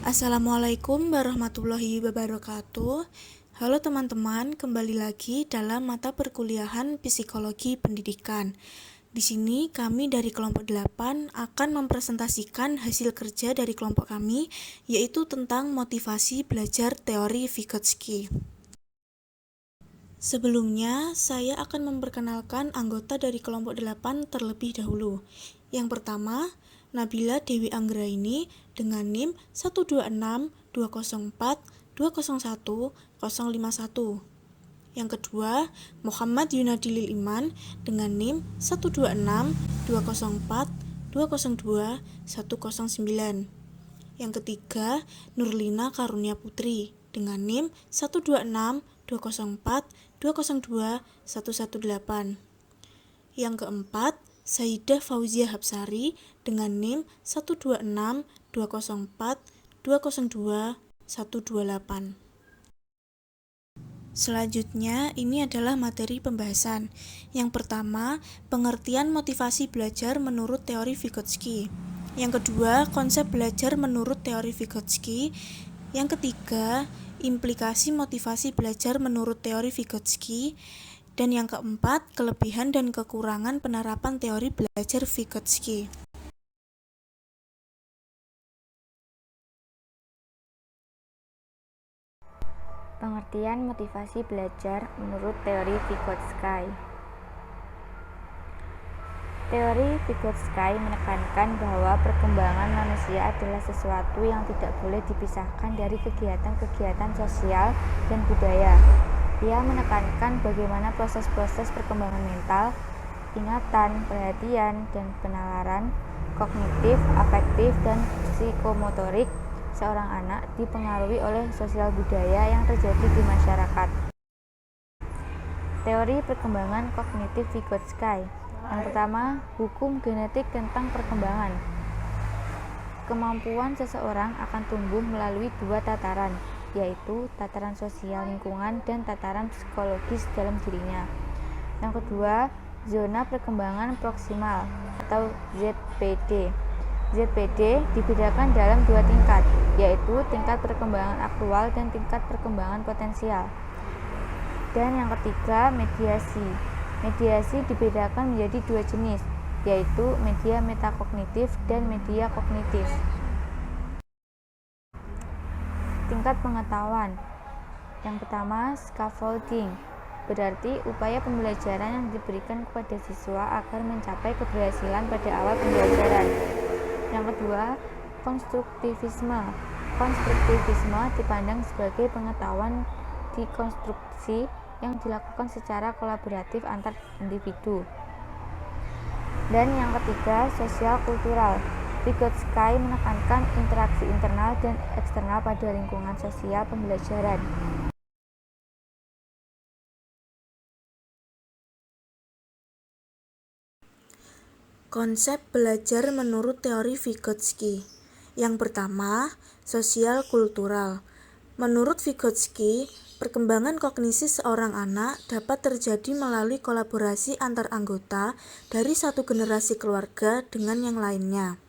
Assalamualaikum warahmatullahi wabarakatuh. Halo teman-teman, kembali lagi dalam mata perkuliahan Psikologi Pendidikan. Di sini kami dari kelompok 8 akan mempresentasikan hasil kerja dari kelompok kami, yaitu tentang motivasi belajar teori Vygotsky. Sebelumnya, saya akan memperkenalkan anggota dari kelompok 8 terlebih dahulu. Yang pertama, Nabila Dewi Anggraini dengan NIM 1262042010051. Yang kedua, Muhammad Yunadi Lil Iman dengan NIM 1262042020109. Yang ketiga, Nurlina Karunia Putri dengan NIM 1262042021118. Yang keempat, Saidah Fauzia Hapsari dengan NIM 1262042020128. Selanjutnya, ini adalah materi pembahasan. Yang pertama, pengertian motivasi belajar menurut teori Vygotsky. Yang kedua, konsep belajar menurut teori Vygotsky. Yang ketiga, implikasi motivasi belajar menurut teori Vygotsky. Dan yang keempat, kelebihan dan kekurangan penerapan teori belajar Vygotsky. Pengertian motivasi belajar menurut teori Vygotsky. Teori Vygotsky menekankan bahwa perkembangan manusia adalah sesuatu yang tidak boleh dipisahkan dari kegiatan-kegiatan sosial dan budaya. Ia menekankan bagaimana proses-proses perkembangan mental, ingatan, perhatian, dan penalaran, kognitif, afektif, dan psikomotorik seorang anak dipengaruhi oleh sosial budaya yang terjadi di masyarakat. Teori perkembangan kognitif Vygotsky. Yang pertama, hukum genetik tentang perkembangan. Kemampuan seseorang akan tumbuh melalui dua tataran, yaitu tataran sosial lingkungan dan tataran psikologis dalam dirinya. Yang kedua, zona perkembangan proksimal atau ZPD. ZPD dibedakan dalam dua tingkat, yaitu tingkat perkembangan aktual dan tingkat perkembangan potensial. Dan yang ketiga, mediasi. Mediasi dibedakan menjadi dua jenis, yaitu media metakognitif dan media kognitif. Tingkat pengetahuan. Yang pertama, scaffolding, berarti upaya pembelajaran yang diberikan kepada siswa agar mencapai keberhasilan pada awal pembelajaran. Yang kedua, konstruktivisme. Konstruktivisme dipandang sebagai pengetahuan dikonstruksi yang dilakukan secara kolaboratif antar individu. Dan yang ketiga, sosial kultural. Vygotsky menekankan interaksi internal dan eksternal pada lingkungan sosial pembelajaran. Konsep belajar menurut teori Vygotsky. Yang pertama, sosial kultural. Menurut Vygotsky, perkembangan kognisi seorang anak dapat terjadi melalui kolaborasi antar anggota dari satu generasi keluarga dengan yang lainnya.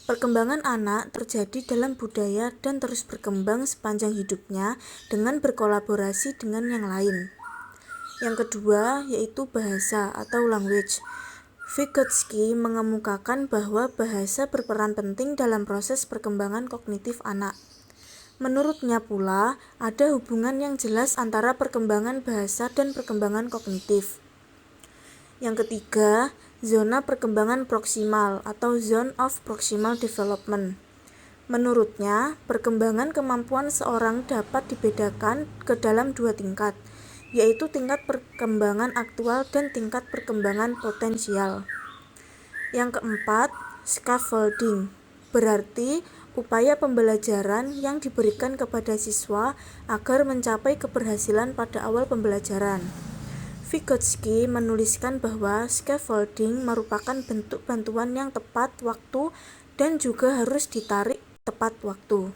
Perkembangan anak terjadi dalam budaya dan terus berkembang sepanjang hidupnya dengan berkolaborasi dengan yang lain. Yang kedua, yaitu bahasa atau language. Vygotsky mengemukakan bahwa bahasa berperan penting dalam proses perkembangan kognitif anak. Menurutnya pula, ada hubungan yang jelas antara perkembangan bahasa dan perkembangan kognitif. Yang ketiga, zona perkembangan proksimal atau zone of proximal development. Menurutnya, perkembangan kemampuan seorang dapat dibedakan ke dalam dua tingkat, yaitu tingkat perkembangan aktual dan tingkat perkembangan potensial. Yang keempat, scaffolding, berarti upaya pembelajaran yang diberikan kepada siswa agar mencapai keberhasilan pada awal pembelajaran. Vygotsky menuliskan bahwa scaffolding merupakan bentuk bantuan yang tepat waktu dan juga harus ditarik tepat waktu.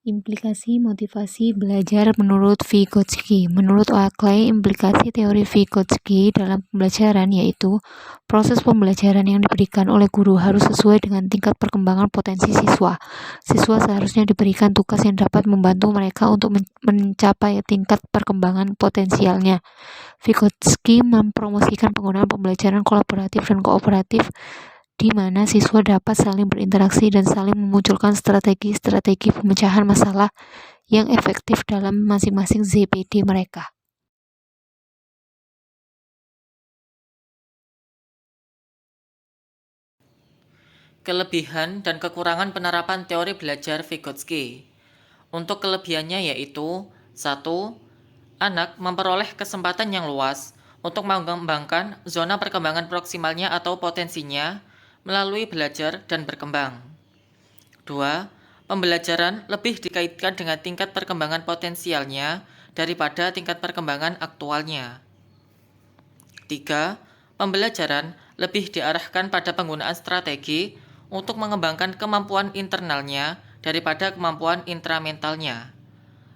Implikasi motivasi belajar menurut Vygotsky. Menurut Oakley, implikasi teori Vygotsky dalam pembelajaran yaitu proses pembelajaran yang diberikan oleh guru harus sesuai dengan tingkat perkembangan potensi siswa. Siswa seharusnya diberikan tugas yang dapat membantu mereka untuk mencapai tingkat perkembangan potensialnya. Vygotsky mempromosikan penggunaan pembelajaran kolaboratif dan kooperatif di mana siswa dapat saling berinteraksi dan saling memunculkan strategi-strategi pemecahan masalah yang efektif dalam masing-masing ZPD mereka. Kelebihan dan kekurangan penerapan teori belajar Vygotsky. Untuk kelebihannya yaitu 1. Anak memperoleh kesempatan yang luas untuk mengembangkan zona perkembangan proksimalnya atau potensinya melalui belajar dan berkembang. 2. Pembelajaran lebih dikaitkan dengan tingkat perkembangan potensialnya daripada tingkat perkembangan aktualnya. 3. Pembelajaran lebih diarahkan pada penggunaan strategi untuk mengembangkan kemampuan internalnya daripada kemampuan intramentalnya.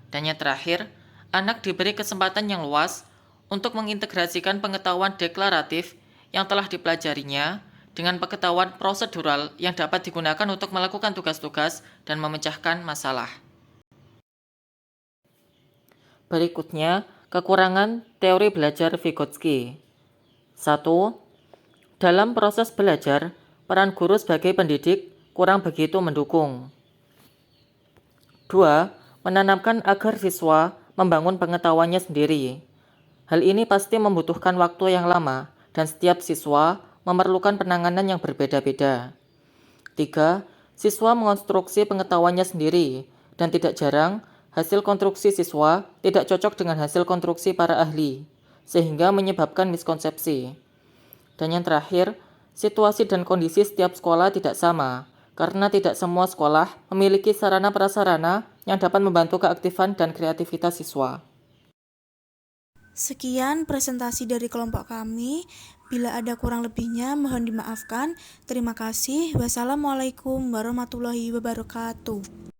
Dan yang terakhir, anak diberi kesempatan yang luas untuk mengintegrasikan pengetahuan deklaratif yang telah dipelajarinya dengan pengetahuan prosedural yang dapat digunakan untuk melakukan tugas-tugas dan memecahkan masalah. Berikutnya, kekurangan teori belajar Vygotsky. 1. Dalam proses belajar, peran guru sebagai pendidik kurang begitu mendukung. 2. Menanamkan agar siswa membangun pengetahuannya sendiri. Hal ini pasti membutuhkan waktu yang lama dan setiap siswa memerlukan penanganan yang berbeda-beda. 3. Siswa mengonstruksi pengetahuannya sendiri dan tidak jarang hasil konstruksi siswa tidak cocok dengan hasil konstruksi para ahli, sehingga menyebabkan miskonsepsi. Dan yang terakhir, situasi dan kondisi setiap sekolah tidak sama, karena tidak semua sekolah memiliki sarana prasarana yang dapat membantu keaktifan dan kreativitas siswa. Sekian presentasi dari kelompok kami. Bila ada kurang lebihnya, mohon dimaafkan. Terima kasih. Wassalamualaikum warahmatullahi wabarakatuh.